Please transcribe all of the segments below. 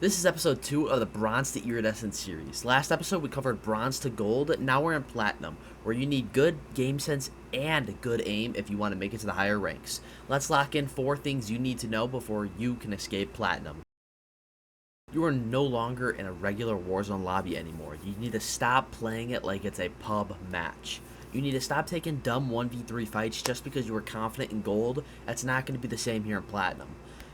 This is episode 2 of the Bronze to Iridescent series. Last episode we covered Bronze to Gold, now we're in Platinum, where you need good game sense and good aim if you want to make it to the higher ranks. Let's lock in 4 things you need to know before you can escape Platinum. You are no longer in a regular Warzone lobby anymore. You need to stop playing it like it's a pub match. You need to stop taking dumb 1v3 fights just because you were confident in Gold. That's not going to be the same here in Platinum.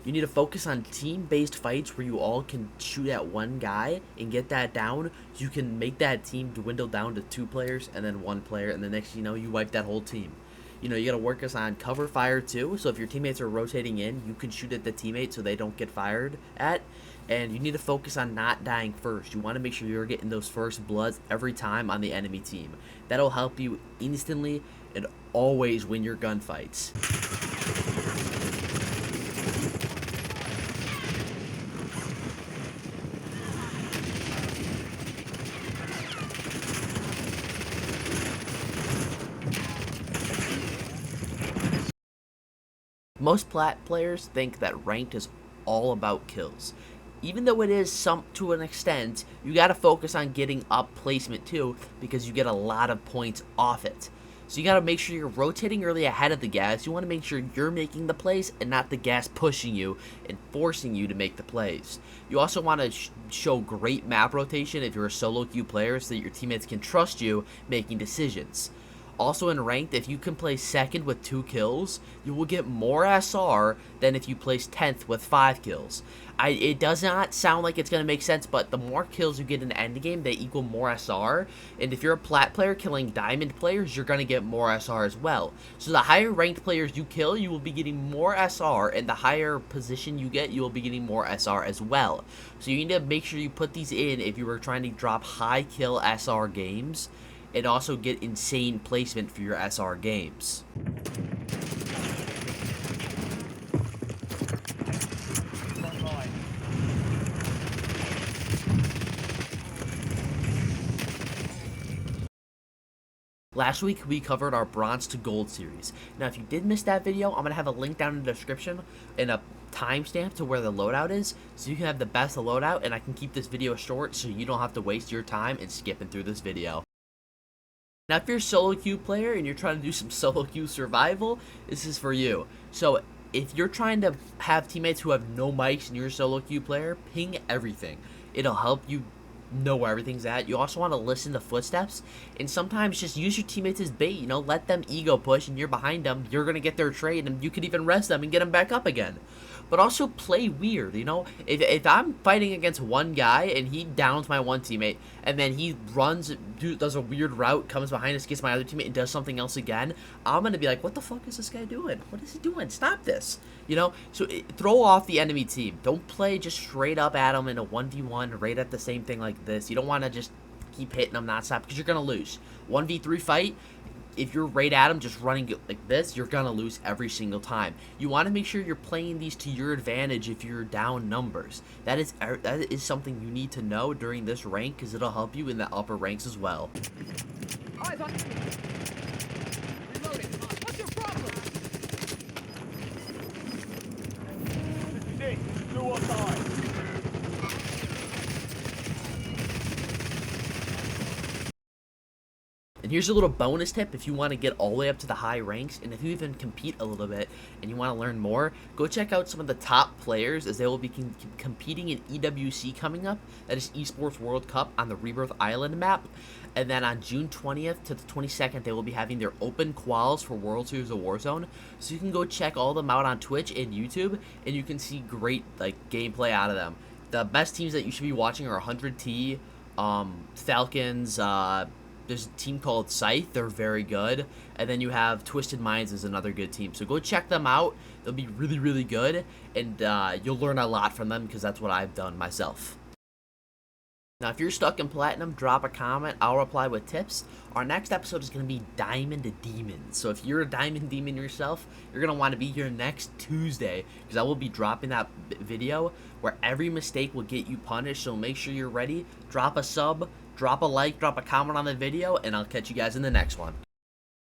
You need to focus on team-based fights where you all can shoot at one guy and get that down. You can make that team dwindle down to 2 players and then 1 player, and the next thing you know, you wipe that whole team. You know, you got to work us on cover fire too, so if your teammates are rotating in, you can shoot at the teammate so they don't get fired at. And you need to focus on not dying first. You want to make sure you're getting those first bloods every time on the enemy team. That'll help you instantly and always win your gunfights. Most Plat players think that ranked is all about kills. Even though it is to an extent, you gotta focus on getting up placement too, because you get a lot of points off it. So you gotta make sure you're rotating early ahead of the gas. You wanna make sure you're making the plays and not the gas pushing you and forcing you to make the plays. You also wanna show great map rotation if you're a solo queue player so that your teammates can trust you making decisions. Also in ranked, if you can place 2nd with 2 kills, you will get more SR than if you place 10th with 5 kills. It does not sound like it's going to make sense, but the more kills you get in the endgame, they equal more SR. And if you're a Plat player killing Diamond players, you're going to get more SR as well. So the higher ranked players you kill, you will be getting more SR, and the higher position you get, you will be getting more SR as well. So you need to make sure you put these in if you were trying to drop high kill SR games, and also get insane placement for your SR games. Last week, we covered our Bronze to Gold series. Now, if you did miss that video, I'm going to have a link down in the description and a timestamp to where the loadout is, so you can have the best loadout, and I can keep this video short so you don't have to waste your time in skipping through this video. Now, if you're a solo queue player and you're trying to do some solo queue survival, this is for you. So, if you're trying to have teammates who have no mics and you're a solo queue player, ping everything. It'll help you know where everything's at. You also want to listen to footsteps, and sometimes just use your teammates as bait. You know, let them ego push, and you're behind them. You're gonna get their trade, and you could even rest them and get them back up again. But also play weird. You know, if I'm fighting against one guy and he downs my one teammate, and then he does a weird route, comes behind us, gets my other teammate, and does something else again, I'm gonna be like, what the fuck is this guy doing? What is he doing? Stop this. You know, so throw off the enemy team. Don't play just straight up at them in a 1v1 right at the same thing like this. You don't want to just keep hitting them nonstop because you're going to lose. 1v3 fight, if you're right at them just running like this, you're going to lose every single time. You want to make sure you're playing these to your advantage if you're down numbers. That is something you need to know during this rank because it'll help you in the upper ranks as well. Reloading. What's your problem? Do or die. And here's a little bonus tip if you want to get all the way up to the high ranks, and if you even compete a little bit and you want to learn more, go check out some of the top players as they will be competing in EWC coming up. That is Esports World Cup on the Rebirth Island map. And then on June 20th to the 22nd, they will be having their open quals for World Series of Warzone. So you can go check all of them out on Twitch and YouTube, and you can see great gameplay out of them. The best teams that you should be watching are 100T, Falcons, there's a team called Scythe. They're very good. And then you have Twisted Minds is another good team. So go check them out. They'll be really, really good. And you'll learn a lot from them because that's what I've done myself. Now, if you're stuck in Platinum, drop a comment. I'll reply with tips. Our next episode is going to be Diamond Demons. So if you're a Diamond Demon yourself, you're going to want to be here next Tuesday because I will be dropping that video where every mistake will get you punished. So make sure you're ready. Drop a sub, drop a like, drop a comment on the video, and I'll catch you guys in the next one.